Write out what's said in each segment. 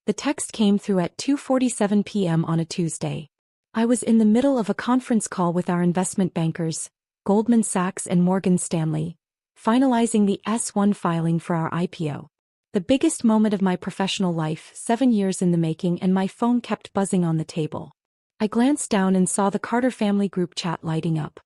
The text came through at 2:47 p.m. on a Tuesday. I was in the middle of a conference call with our investment bankers, Goldman Sachs and Morgan Stanley, finalizing the S-1 filing for our IPO. The biggest moment of my professional life, 7 years in the making, and my phone kept buzzing on the table. I glanced down and saw the Carter family group chat lighting up.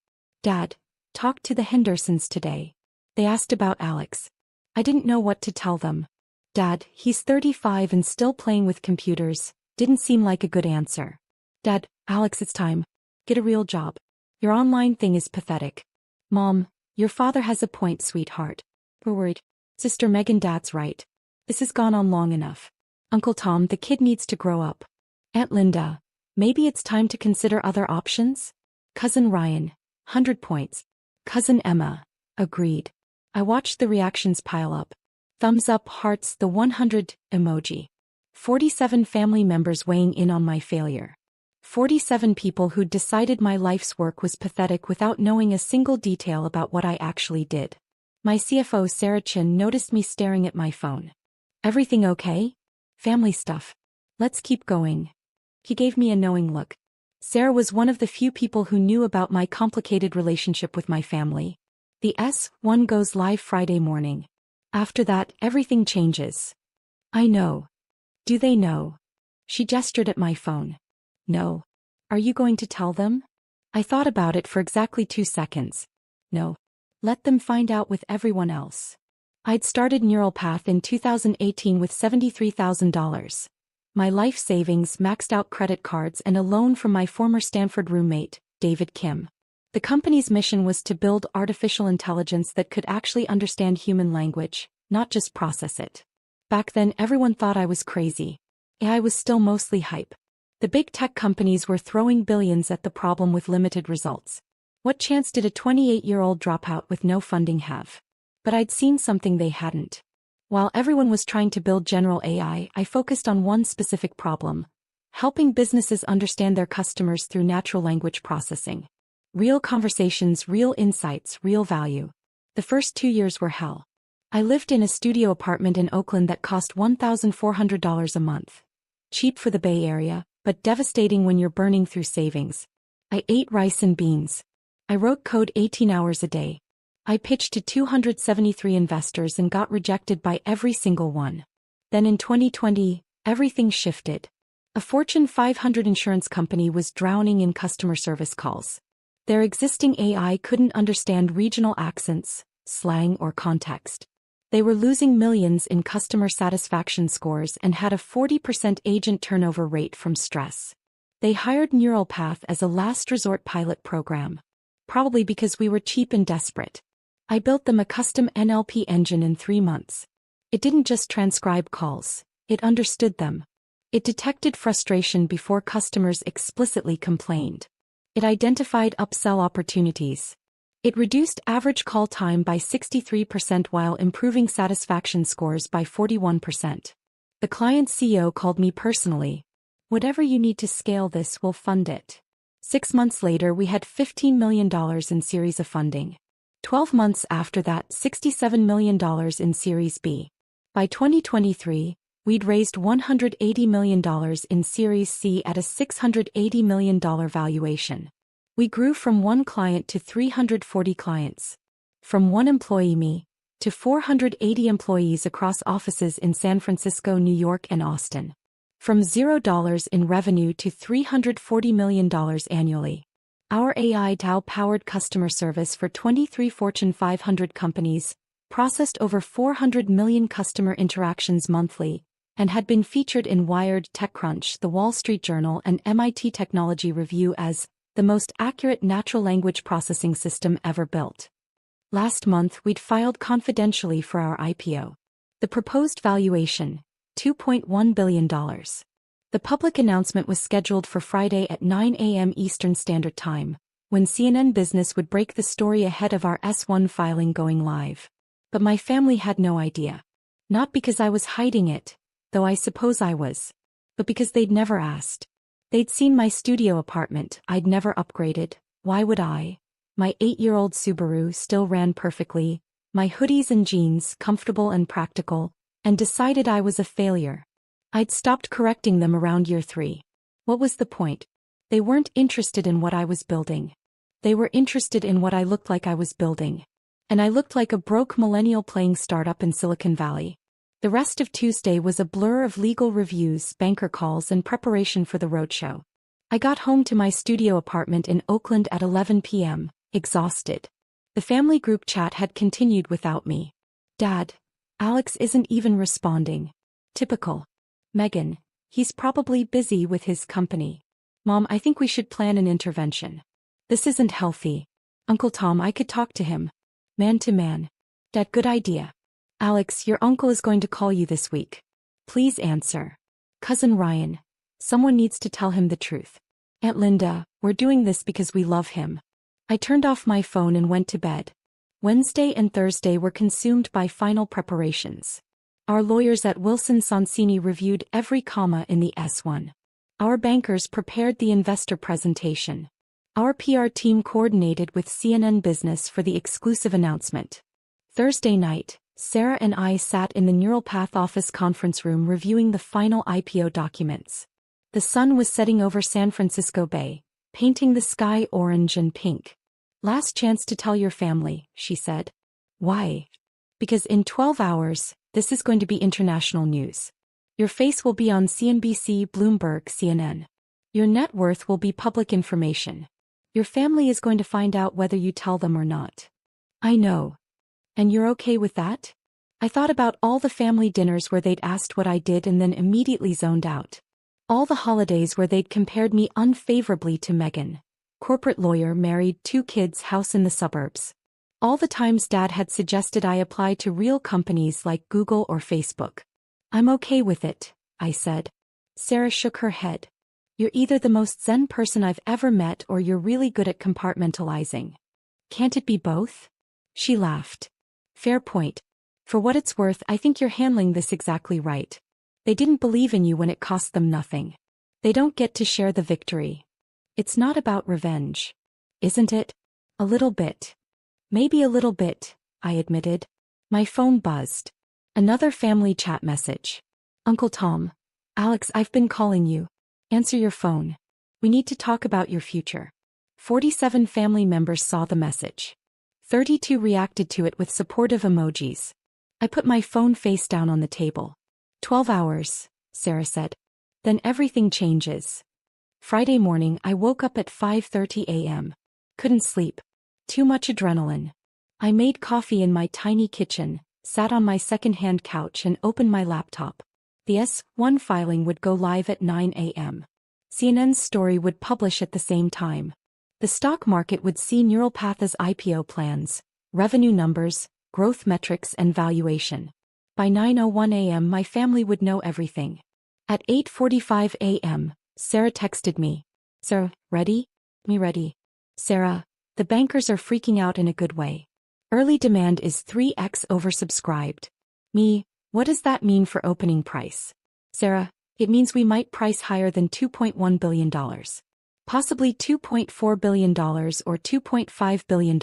Dad, talked to the Hendersons today. They asked about Alex. I didn't know what to tell them. Dad, he's 35 and still playing with computers, didn't seem like a good answer. Dad, Alex, it's time. Get a real job. Your online thing is pathetic. Mom, your father has a point, sweetheart. We're worried. Sister Megan, Dad's right. This has gone on long enough. Uncle Tom, the kid needs to grow up. Aunt Linda, maybe it's time to consider other options? Cousin Ryan, 100 points. Cousin Emma, agreed. I watched the reactions pile up. Thumbs up, hearts, the 100 emoji. 47 family members weighing in on my failure. 47 people who'd decided my life's work was pathetic without knowing a single detail about what I actually did. My CFO Sarah Chin noticed me staring at my phone. Everything okay? Family stuff. Let's keep going. He gave me a knowing look. Sarah was one of the few people who knew about my complicated relationship with my family. The S-1 goes live Friday morning. After that, everything changes. I know. Do they know? She gestured at my phone. No. Are you going to tell them? I thought about it for exactly 2 seconds. No. Let them find out with everyone else. I'd started Neural Path in 2018 with $73,000. My life savings, maxed out credit cards, and a loan from my former Stanford roommate, David Kim. The company's mission was to build artificial intelligence that could actually understand human language, not just process it. Back then, everyone thought I was crazy. AI was still mostly hype. The big tech companies were throwing billions at the problem with limited results. What chance did a 28-year-old dropout with no funding have? But I'd seen something they hadn't. While everyone was trying to build general AI, I focused on one specific problem: helping businesses understand their customers through natural language processing. Real conversations, real insights, real value. The first 2 years were hell. I lived in a studio apartment in Oakland that cost $1,400 a month. Cheap for the Bay Area, but devastating when you're burning through savings. I ate rice and beans. I wrote code 18 hours a day. I pitched to 273 investors and got rejected by every single one. Then in 2020, everything shifted. A Fortune 500 insurance company was drowning in customer service calls. Their existing AI couldn't understand regional accents, slang, or context. They were losing millions in customer satisfaction scores and had a 40% agent turnover rate from stress. They hired Neural Path as a last resort pilot program. Probably because we were cheap and desperate. I built them a custom NLP engine in 3 months. It didn't just transcribe calls, it understood them. It detected frustration before customers explicitly complained. It identified upsell opportunities. It reduced average call time by 63% while improving satisfaction scores by 41%. The client CEO called me personally. Whatever you need to scale this, we'll fund it. 6 months later, we had $15 million in Series A funding. 12 months after that, $67 million in Series B. By 2023, we'd raised $180 million in Series C at a $680 million valuation. We grew from 1 client to 340 clients. From 1 employee, me, to 480 employees across offices in San Francisco, New York, and Austin. From $0 in revenue to $340 million annually. Our AI DAO-powered customer service for 23 Fortune 500 companies, processed over 400 million customer interactions monthly, and had been featured in Wired, TechCrunch, The Wall Street Journal, and MIT Technology Review as the most accurate natural language processing system ever built. Last month, we'd filed confidentially for our IPO. The proposed valuation, $2.1 billion. The public announcement was scheduled for Friday at 9 a.m. Eastern Standard Time, when CNN Business would break the story ahead of our S-1 filing going live. But my family had no idea. Not because I was hiding it, though I suppose I was, but because they'd never asked. They'd seen my studio apartment I'd never upgraded. Why would I? My 8-year-old Subaru still ran perfectly, my hoodies and jeans comfortable and practical, and decided I was a failure. I'd stopped correcting them around year 3. What was the point? They weren't interested in what I was building. They were interested in what I looked like I was building. And I looked like a broke millennial playing startup in Silicon Valley. The rest of Tuesday was a blur of legal reviews, banker calls, and preparation for the roadshow. I got home to my studio apartment in Oakland at 11 p.m., exhausted. The family group chat had continued without me. Dad, Alex isn't even responding. Typical. Megan, he's probably busy with his company. Mom, I think we should plan an intervention. This isn't healthy. Uncle Tom, I could talk to him. Man to man. Dad, good idea. Alex, your uncle is going to call you this week. Please answer. Cousin Ryan. Someone needs to tell him the truth. Aunt Linda, we're doing this because we love him. I turned off my phone and went to bed. Wednesday and Thursday were consumed by final preparations. Our lawyers at Wilson Sonsini reviewed every comma in the S1. Our bankers prepared the investor presentation. Our PR team coordinated with CNN Business for the exclusive announcement. Thursday night, Sarah and I sat in the Neural Path office conference room reviewing the final IPO documents. The sun was setting over San Francisco Bay, painting the sky orange and pink. Last chance to tell your family, she said. Why? Because in 12 hours, this is going to be international news. Your face will be on CNBC, Bloomberg, CNN. Your net worth will be public information. Your family is going to find out whether you tell them or not. I know. And you're okay with that? I thought about all the family dinners where they'd asked what I did and then immediately zoned out. All the holidays where they'd compared me unfavorably to Megan. Corporate lawyer, married, 2 kids, house in the suburbs. All the times Dad had suggested I apply to real companies like Google or Facebook. I'm okay with it, I said. Sarah shook her head. You're either the most zen person I've ever met or you're really good at compartmentalizing. Can't it be both? She laughed. Fair point. For what it's worth, I think you're handling this exactly right. They didn't believe in you when it cost them nothing. They don't get to share the victory. It's not about revenge. Isn't it? A little bit. Maybe a little bit, I admitted. My phone buzzed. Another family chat message. Uncle Tom. Alex, I've been calling you. Answer your phone. We need to talk about your future. 47 family members saw the message. 32 reacted to it with supportive emojis. I put my phone face down on the table. 12 hours, Sarah said. Then everything changes. Friday morning, I woke up at 5:30 a.m. Couldn't sleep. Too much adrenaline. I made coffee in my tiny kitchen, sat on my second-hand couch and opened my laptop. The S1 filing would go live at 9 a.m. CNN's story would publish at the same time. The stock market would see Neural Path's IPO plans, revenue numbers, growth metrics and valuation. By 9:01 a.m. my family would know everything. At 8:45 a.m., Sarah texted me. Sarah, ready? Me ready. Sarah, the bankers are freaking out in a good way. Early demand is 3x oversubscribed. Me, what does that mean for opening price? Sarah, it means we might price higher than $2.1 billion. Possibly $2.4 billion or $2.5 billion.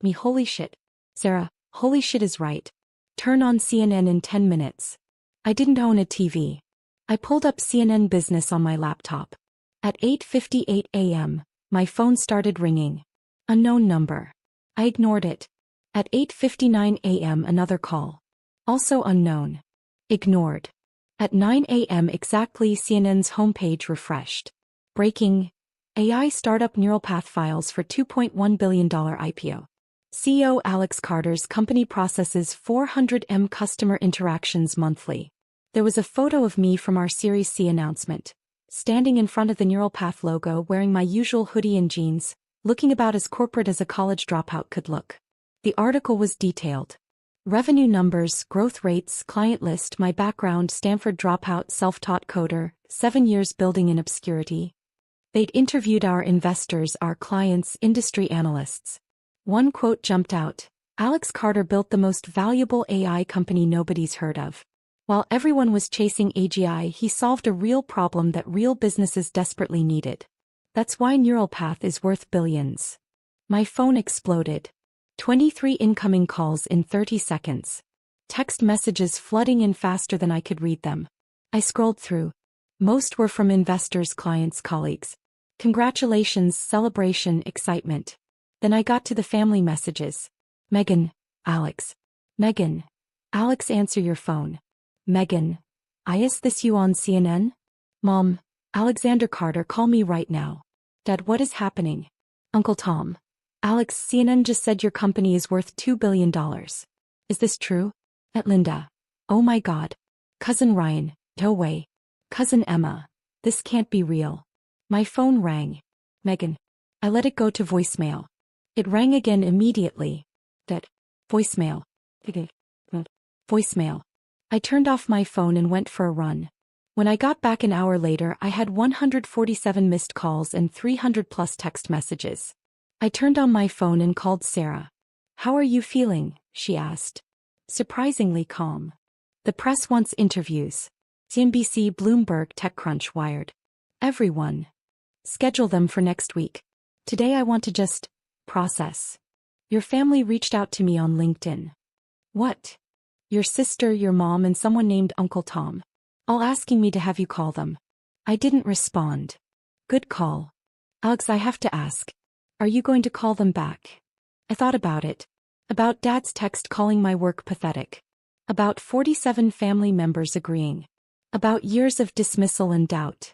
Me, holy shit. Sarah, holy shit is right. Turn on CNN in 10 minutes. I didn't own a TV. I pulled up CNN Business on my laptop. At 8:58 a.m., my phone started ringing. Unknown number. I ignored it. At 8:59 a.m. another call. Also unknown. Ignored. At 9 a.m. exactly CNN's homepage refreshed. Breaking. AI startup Neural Path files for $2.1 billion IPO. CEO Alex Carter's company processes 400M customer interactions monthly. There was a photo of me from our Series C announcement, standing in front of the Neural Path logo wearing my usual hoodie and jeans, looking about as corporate as a college dropout could look. The article was detailed. Revenue numbers, growth rates, client list, my background, Stanford dropout, self-taught coder, 7 years building in obscurity. They'd interviewed our investors, our clients, industry analysts. One quote jumped out. Alex Carter built the most valuable AI company nobody's heard of. While everyone was chasing AGI, he solved a real problem that real businesses desperately needed. That's why Neural Path is worth billions. My phone exploded. 23 incoming calls in 30 seconds. Text messages flooding in faster than I could read them. I scrolled through. Most were from investors, clients, colleagues. Congratulations, celebration, excitement. Then I got to the family messages. Megan, Alex. Megan. Alex, answer your phone. Megan. Is this you on CNN? Mom. Alexander Carter, call me right now. Dad, what is happening? Uncle Tom. Alex, CNN just said your company is worth $2 billion. Is this true? At Linda. Oh my God. Cousin Ryan, no way. Cousin Emma. This can't be real. My phone rang. Megan. I let it go to voicemail. It rang again immediately. That. Voicemail. Voicemail. I turned off my phone and went for a run. When I got back an hour later, I had 147 missed calls and 300 plus text messages. I turned on my phone and called Sarah. How are you feeling? She asked. Surprisingly calm. The press wants interviews. CNBC, Bloomberg, TechCrunch, Wired. Everyone. Schedule them for next week. Today I want to just process. Your family reached out to me on LinkedIn. What? Your sister, your mom, and someone named Uncle Tom. All asking me to have you call them. I didn't respond. Good call. Alex, I have to ask. Are you going to call them back? I thought about it. About Dad's text calling my work pathetic. About 47 family members agreeing. About years of dismissal and doubt.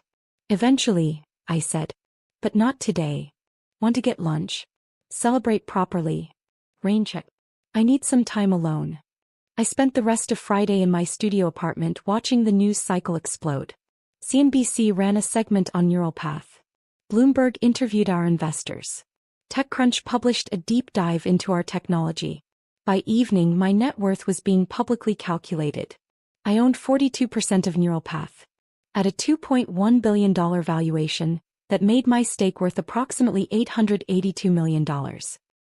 Eventually, I said. But not today. Want to get lunch? Celebrate properly. Rain check. I need some time alone. I spent the rest of Friday in my studio apartment watching the news cycle explode. CNBC ran a segment on neural path. Bloomberg interviewed our investors. TechCrunch published a deep dive into our technology. By evening, my net worth was being publicly calculated. I owned 42% of Neural Path. At a $2.1 billion valuation, that made my stake worth approximately $882 million.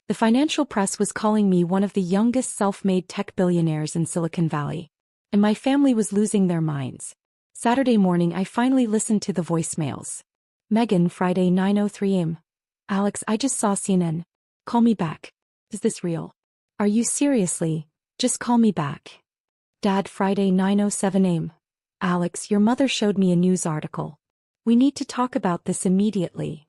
The financial press was calling me one of the youngest self-made tech billionaires in Silicon Valley. And my family was losing their minds. Saturday morning I finally listened to the voicemails. Megan, Friday 9:03 am. Alex, I just saw CNN. Call me back. Is this real? Are you seriously? Just call me back. Dad, Friday 9:07 am. Alex, your mother showed me a news article. We need to talk about this immediately.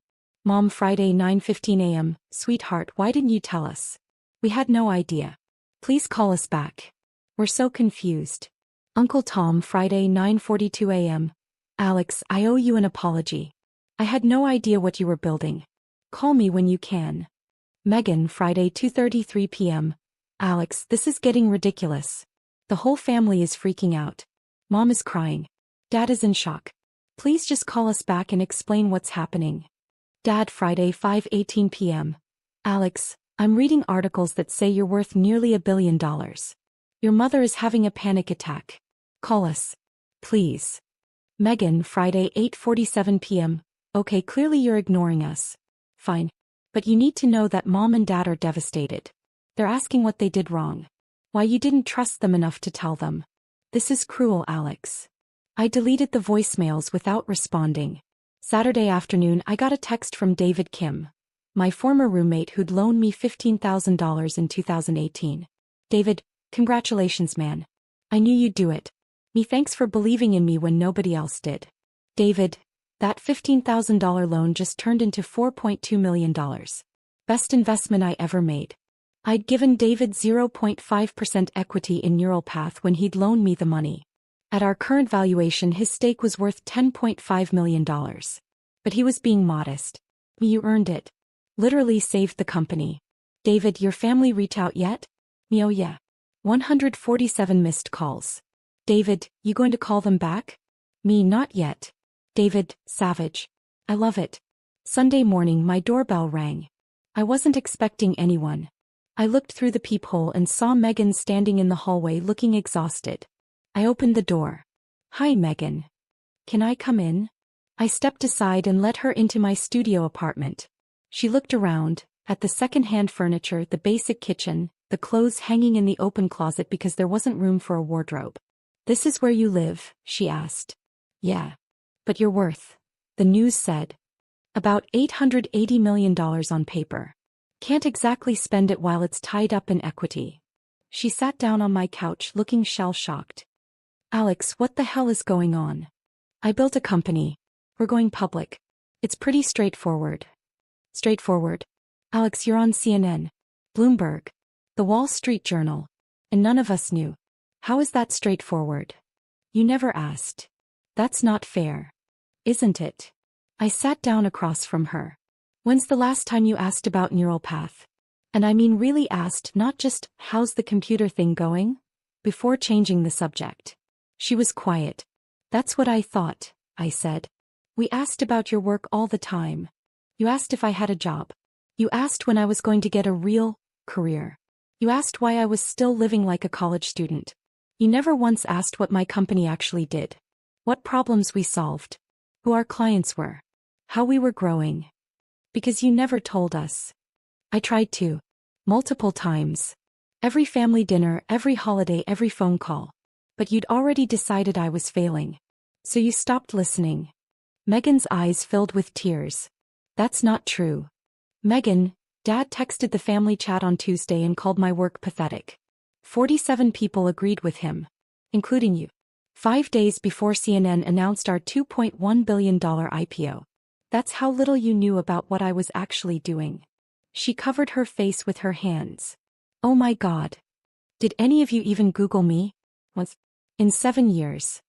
Mom, Friday 9:15 am. Sweetheart, why didn't you tell us? We had no idea. Please call us back. We're so confused. Uncle Tom, Friday 9:42 am. Alex, I owe you an apology. I had no idea what you were building. Call me when you can. Megan, Friday 2:33 p.m. Alex, this is getting ridiculous. The whole family is freaking out. Mom is crying. Dad is in shock. Please just call us back and explain what's happening. Dad, Friday 5:18 p.m. Alex, I'm reading articles that say you're worth nearly $1 billion. Your mother is having a panic attack. Call us. Please. Megan, Friday 8:47 p.m. Okay, clearly you're ignoring us. Fine. But you need to know that Mom and Dad are devastated. They're asking what they did wrong. Why you didn't trust them enough to tell them. This is cruel, Alex. I deleted the voicemails without responding. Saturday afternoon I got a text from David Kim, my former roommate who'd loaned me $15,000 in 2018. David, congratulations man. I knew you'd do it. Me thanks for believing in me when nobody else did. David, that $15,000 loan just turned into $4.2 million. Best investment I ever made. I'd given David 0.5% equity in Neural Path when he'd loaned me the money. At our current valuation his stake was worth $10.5 million. But he was being modest. You earned it. Literally saved the company. David, your family reach out yet? Me, oh yeah. 147 missed calls. David, you going to call them back? Me, not yet. David, savage. I love it. Sunday morning my doorbell rang. I wasn't expecting anyone. I looked through the peephole and saw Megan standing in the hallway looking exhausted. I opened the door. Hi Megan. Can I come in? I stepped aside and let her into my studio apartment. She looked around, at the second-hand furniture, the basic kitchen, the clothes hanging in the open closet because there wasn't room for a wardrobe. This is where you live? She asked. Yeah. But you're worth, the news said. About $880 million on paper. Can't exactly spend it while it's tied up in equity. She sat down on my couch looking shell-shocked. Alex, what the hell is going on? I built a company. We're going public. It's pretty straightforward. Straightforward. Alex, you're on CNN, Bloomberg, The Wall Street Journal. And none of us knew. How is that straightforward? You never asked. That's not fair. Isn't it? I sat down across from her. When's the last time you asked about neural path? And I mean really asked, not just, how's the computer thing going? Before changing the subject. She was quiet. That's what I thought, I said. We asked about your work all the time. You asked if I had a job. You asked when I was going to get a real career. You asked why I was still living like a college student. You never once asked what my company actually did. What problems we solved. Who our clients were. How we were growing. Because you never told us. I tried to. Multiple times. Every family dinner, every holiday, every phone call. But you'd already decided I was failing. So you stopped listening. Megan's eyes filled with tears. That's not true. Megan, Dad texted the family chat on Tuesday and called my work pathetic. 47 people agreed with him. Including you. 5 days before CNN announced our $2.1 billion IPO. That's how little you knew about what I was actually doing. She covered her face with her hands. Oh my God. Did any of you even Google me? Once. In 7 years.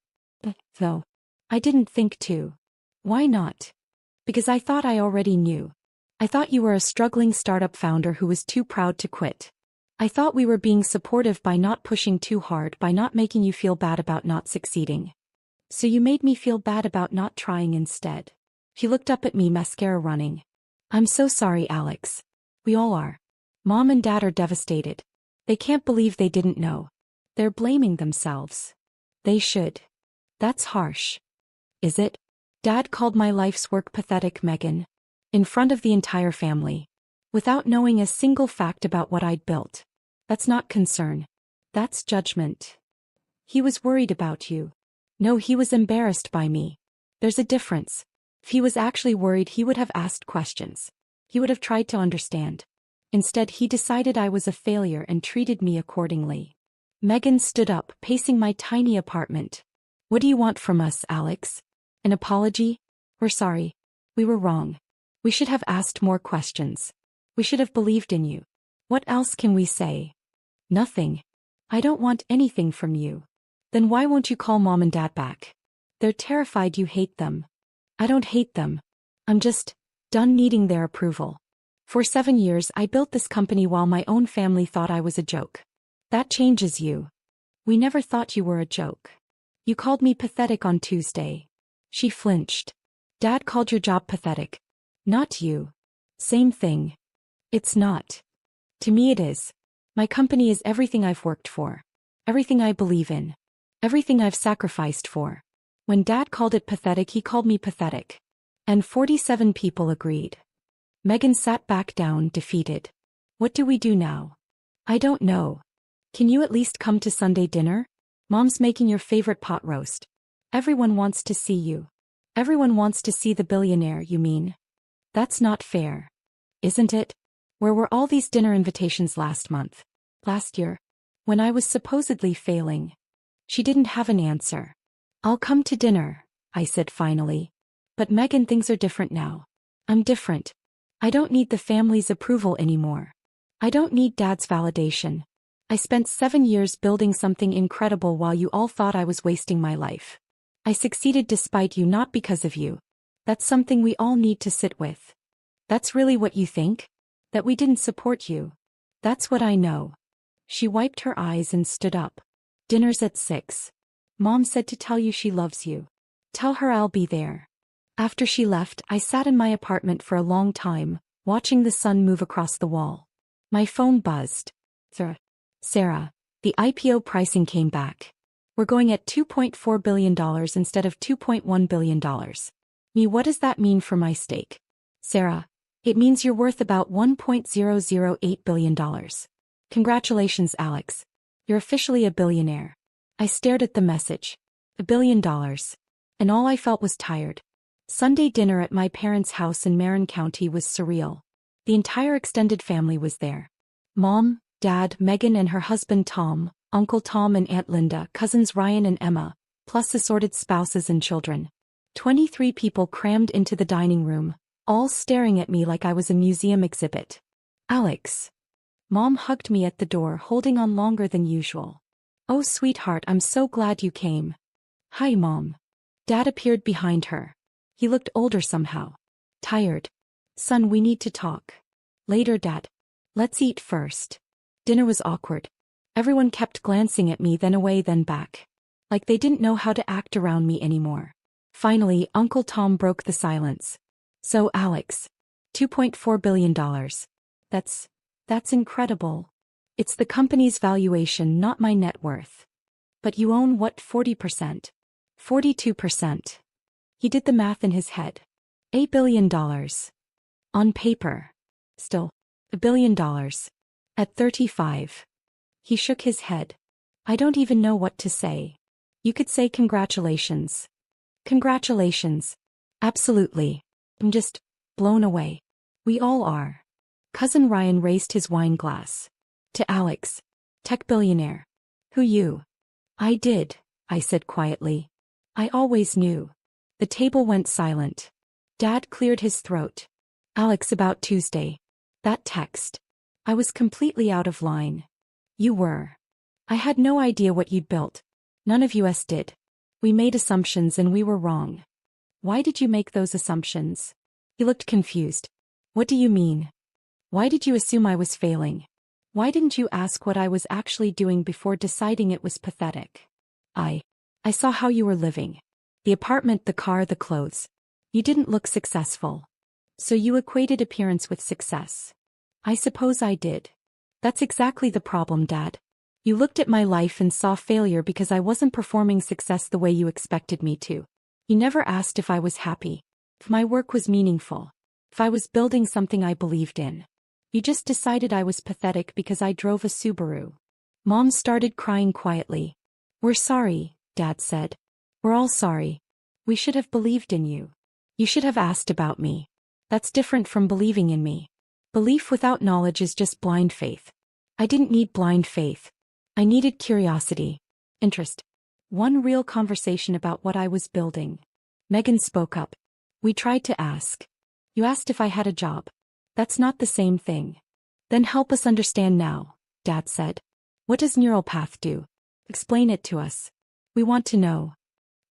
Though. I didn't think to. Why not? Because I thought I already knew. I thought you were a struggling startup founder who was too proud to quit. I thought we were being supportive by not pushing too hard, by not making you feel bad about not succeeding. So you made me feel bad about not trying instead. He looked up at me, mascara running. I'm so sorry, Alex. We all are. Mom and Dad are devastated. They can't believe they didn't know. They're blaming themselves. They should. That's harsh. Is it? Dad called my life's work pathetic, Megan. In front of the entire family. Without knowing a single fact about what I'd built. That's not concern. That's judgment. He was worried about you. No, he was embarrassed by me. There's a difference. If he was actually worried, he would have asked questions. He would have tried to understand. Instead, he decided I was a failure and treated me accordingly. Megan stood up, pacing my tiny apartment. What do you want from us, Alex? An apology? We're sorry. We were wrong. We should have asked more questions. We should have believed in you. What else can we say? Nothing. I don't want anything from you. Then why won't you call Mom and Dad back? They're terrified you hate them. I don't hate them. I'm just done needing their approval. For 7 years I built this company while my own family thought I was a joke. That changes you. We never thought you were a joke. You called me pathetic on Tuesday. She flinched. Dad called your job pathetic. Not you. Same thing. It's not. To me it is. My company is everything I've worked for. Everything I believe in. Everything I've sacrificed for. When Dad called it pathetic, he called me pathetic. And 47 people agreed. Megan sat back down, defeated. What do we do now? I don't know. Can you at least come to Sunday dinner? Mom's making your favorite pot roast. Everyone wants to see you. Everyone wants to see the billionaire, you mean? That's not fair. Isn't it? Where were all these dinner invitations last month? Last year? When I was supposedly failing. She didn't have an answer. I'll come to dinner, I said finally. But Megan, things are different now. I'm different. I don't need the family's approval anymore. I don't need Dad's validation. I spent 7 years building something incredible while you all thought I was wasting my life. I succeeded despite you, not because of you. That's something we all need to sit with. That's really what you think? That we didn't support you? That's what I know. She wiped her eyes and stood up. Dinner's at 6. Mom said to tell you she loves you. Tell her I'll be there. After she left, I sat in my apartment for a long time, watching the sun move across the wall. My phone buzzed. Sarah, the IPO pricing came back. We're going at $2.4 billion instead of $2.1 billion. Me, what does that mean for my stake? Sarah, it means you're worth about $1.008 billion. Congratulations, Alex. You're officially a billionaire. I stared at the message. $1 billion. And all I felt was tired. Sunday dinner at my parents' house in Marin County was surreal. The entire extended family was there. Mom, Dad, Megan and her husband Tom, Uncle Tom and Aunt Linda, cousins Ryan and Emma, plus assorted spouses and children. 23 people crammed into the dining room, all staring at me like I was a museum exhibit. Alex. Mom hugged me at the door, holding on longer than usual. Oh, sweetheart, I'm so glad you came. Hi, Mom. Dad appeared behind her. He looked older somehow. Tired. Son, we need to talk. Later, Dad. Let's eat first. Dinner was awkward. Everyone kept glancing at me, then away, then back. Like they didn't know how to act around me anymore. Finally, Uncle Tom broke the silence. So, Alex. $2.4 billion. That's incredible. It's the company's valuation, not my net worth. But you own what, 40%? 42%. He did the math in his head. $8 billion. On paper. Still, $1 billion. At 35. He shook his head. I don't even know what to say. You could say congratulations. Congratulations. Absolutely. I'm just blown away. We all are. Cousin Ryan raised his wine glass. To Alex. Tech billionaire. Who you? I did, I said quietly. I always knew. The table went silent. Dad cleared his throat. Alex, about Tuesday. That text. I was completely out of line. You were. I had no idea what you'd built. None of us did. We made assumptions and we were wrong. Why did you make those assumptions? He looked confused. What do you mean? Why did you assume I was failing? Why didn't you ask what I was actually doing before deciding it was pathetic? I saw how you were living. The apartment, the car, the clothes. You didn't look successful. So you equated appearance with success. I suppose I did. That's exactly the problem, Dad. You looked at my life and saw failure because I wasn't performing success the way you expected me to. You never asked if I was happy, if my work was meaningful, if I was building something I believed in. You just decided I was pathetic because I drove a Subaru. Mom started crying quietly. We're sorry, Dad said. We're all sorry. We should have believed in you. You should have asked about me. That's different from believing in me. Belief without knowledge is just blind faith. I didn't need blind faith. I needed curiosity. Interest. One real conversation about what I was building. Megan spoke up. We tried to ask. You asked if I had a job. That's not the same thing. Then help us understand now, Dad said. What does neural path do? Explain it to us. We want to know.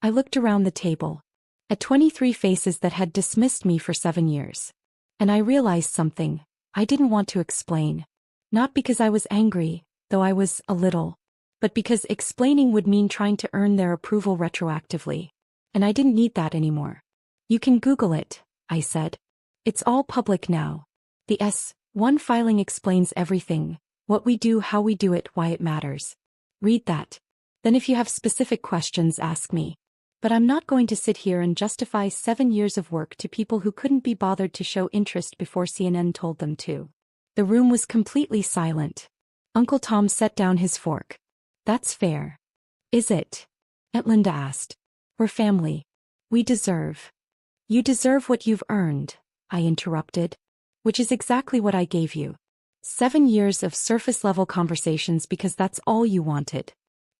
I looked around the table. At 23 faces that had dismissed me for 7 years. And I realized something. I didn't want to explain. Not because I was angry, though I was a little, but because explaining would mean trying to earn their approval retroactively. And I didn't need that anymore. You can Google it, I said. It's all public now. The S1 filing explains everything, what we do, how we do it, why it matters. Read that. Then if you have specific questions, ask me. But I'm not going to sit here and justify 7 years of work to people who couldn't be bothered to show interest before CNN told them to. The room was completely silent. Uncle Tom set down his fork. That's fair. Is it? Aunt Linda asked. We're family. We deserve. You deserve what you've earned, I interrupted. Which is exactly what I gave you. 7 years of surface-level conversations because that's all you wanted.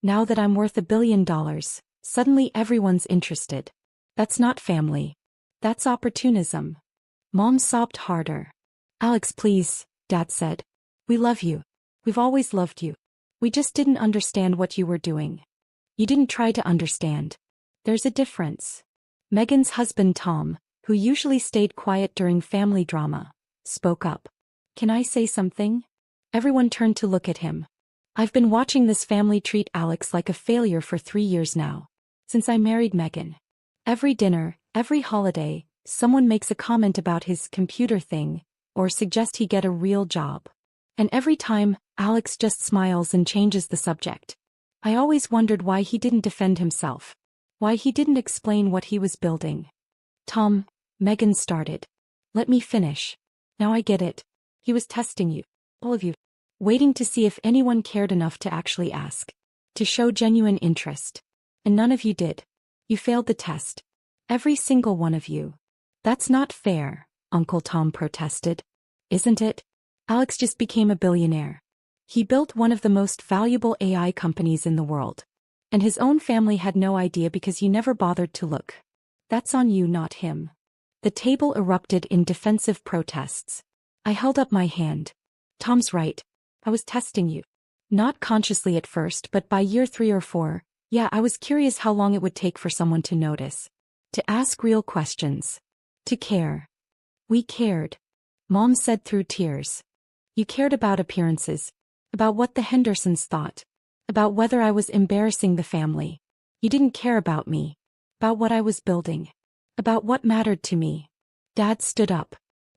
Now that I'm worth $1 billion, suddenly everyone's interested. That's not family. That's opportunism. Mom sobbed harder. Alex, please, Dad said. We love you. We've always loved you. We just didn't understand what you were doing. You didn't try to understand. There's a difference. Megan's husband Tom, who usually stayed quiet during family drama, spoke up. Can I say something? Everyone turned to look at him. I've been watching this family treat Alex like a failure for 3 years now. Since I married Megan. Every dinner, every holiday, someone makes a comment about his computer thing, or suggest he get a real job. And every time, Alex just smiles and changes the subject. I always wondered why he didn't defend himself. Why he didn't explain what he was building. Tom, Megan started. Let me finish. Now I get it. He was testing you, all of you, waiting to see if anyone cared enough to actually ask, to show genuine interest. And none of you did. You failed the test. Every single one of you. That's not fair, Uncle Tom protested. Isn't it? Alex just became a billionaire. He built one of the most valuable AI companies in the world. And his own family had no idea because you never bothered to look. That's on you, not him. The table erupted in defensive protests. I held up my hand. Tom's right. I was testing you. Not consciously at first, but by year 3 or 4, yeah, I was curious how long it would take for someone to notice. To ask real questions. To care. We cared. Mom said through tears. You cared about appearances. About what the Hendersons thought. About whether I was embarrassing the family. You didn't care about me. About what I was building. About what mattered to me. Dad stood up.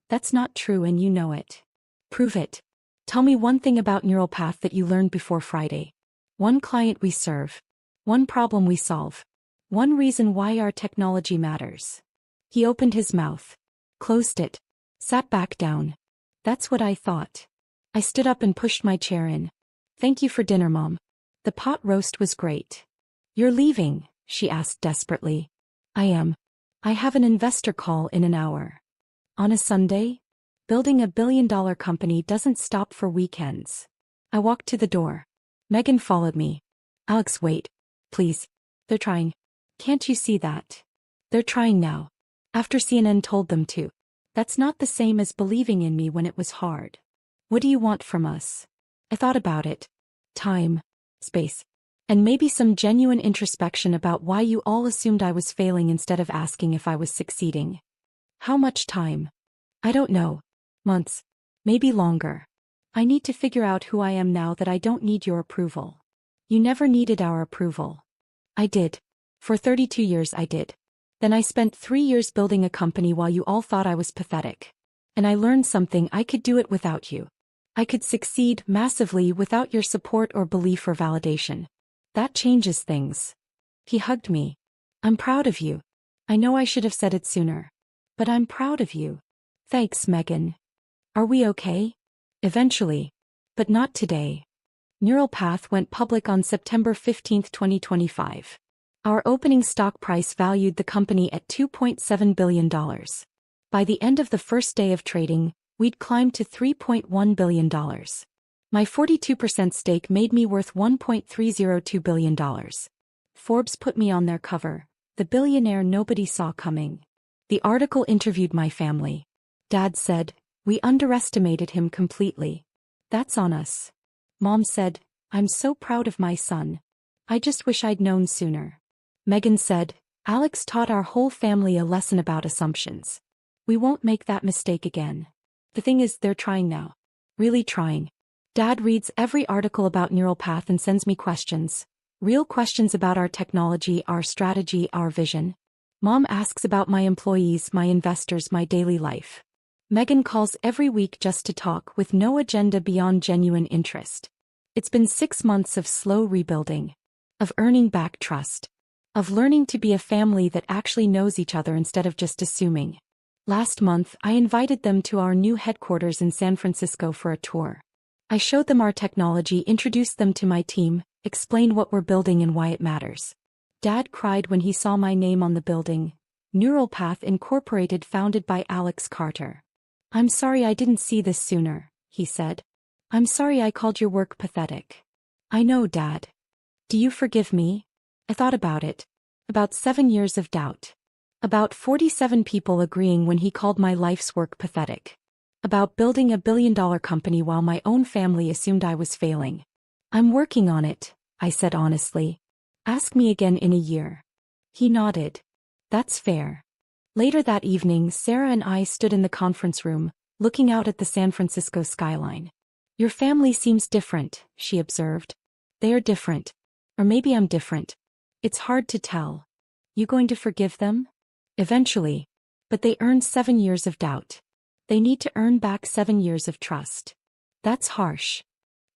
That's not true and you know it. Prove it. Tell me one thing about Neural Path that you learned before Friday. One client we serve. One problem we solve. One reason why our technology matters. He opened his mouth. Closed it. Sat back down. That's what I thought. I stood up and pushed my chair in. Thank you for dinner, Mom. The pot roast was great. You're leaving, she asked desperately. I am. I have an investor call in an hour. On a Sunday? Building $1 billion company doesn't stop for weekends. I walked to the door. Megan followed me. Alex, wait. Please. They're trying. Can't you see that? They're trying now. After CNN told them to. That's not the same as believing in me when it was hard. What do you want from us? I thought about it. Time. Space. And maybe some genuine introspection about why you all assumed I was failing instead of asking if I was succeeding. How much time? I don't know. Months. Maybe longer. I need to figure out who I am now that I don't need your approval. You never needed our approval. I did. For 32 years I did. Then I spent 3 years building a company while you all thought I was pathetic. And I learned something: I could do it without you. I could succeed massively without your support or belief or validation. That changes things. He hugged me. I'm proud of you. I know I should have said it sooner. But I'm proud of you. Thanks, Megan. Are we okay? Eventually. But not today. Neural Path went public on September 15, 2025. Our opening stock price valued the company at $2.7 billion. By the end of the first day of trading, we'd climbed to $3.1 billion. My 42% stake made me worth $1.302 billion. Forbes put me on their cover, the billionaire nobody saw coming. The article interviewed my family. Dad said, we underestimated him completely. That's on us. Mom said, I'm so proud of my son. I just wish I'd known sooner. Megan said, Alex taught our whole family a lesson about assumptions. We won't make that mistake again. The thing is, they're trying now. Really trying. Dad reads every article about Neural Path and sends me questions. Real questions about our technology, our strategy, our vision. Mom asks about my employees, my investors, my daily life. Megan calls every week just to talk, with no agenda beyond genuine interest. It's been 6 months of slow rebuilding. Of earning back trust. Of learning to be a family that actually knows each other instead of just assuming. Last month, I invited them to our new headquarters in San Francisco for a tour. I showed them our technology, introduced them to my team, explained what we're building and why it matters. Dad cried when he saw my name on the building. Neural Path Incorporated, founded by Alex Carter. I'm sorry I didn't see this sooner, he said. I'm sorry I called your work pathetic. I know, Dad. Do you forgive me? I thought about it. About 7 years of doubt. About 47 people agreeing when he called my life's work pathetic. About building $1 billion company while my own family assumed I was failing. I'm working on it, I said honestly. Ask me again in a year. He nodded. That's fair. Later that evening, Sarah and I stood in the conference room, looking out at the San Francisco skyline. Your family seems different, she observed. They are different. Or maybe I'm different. It's hard to tell. You going to forgive them? Eventually. But they earned 7 years of doubt. They need to earn back 7 years of trust. That's harsh.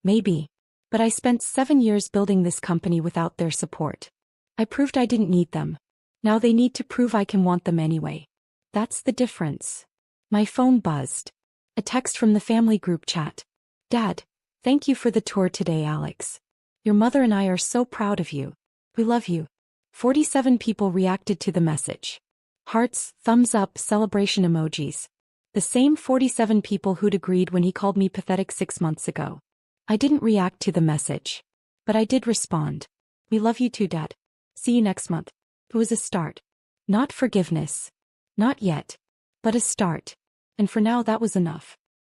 Maybe. But I spent 7 years building this company without their support. I proved I didn't need them. Now they need to prove I can want them anyway. That's the difference. My phone buzzed. A text from the family group chat. Dad, thank you for the tour today, Alex. Your mother and I are so proud of you. We love you. 47 people reacted to the message. Hearts, thumbs up, celebration emojis. The same 47 people who'd agreed when he called me pathetic 6 months ago. I didn't react to the message. But I did respond. We love you too, Dad. See you next month. It was a start. Not forgiveness. Not yet. But a start. And for now that was enough.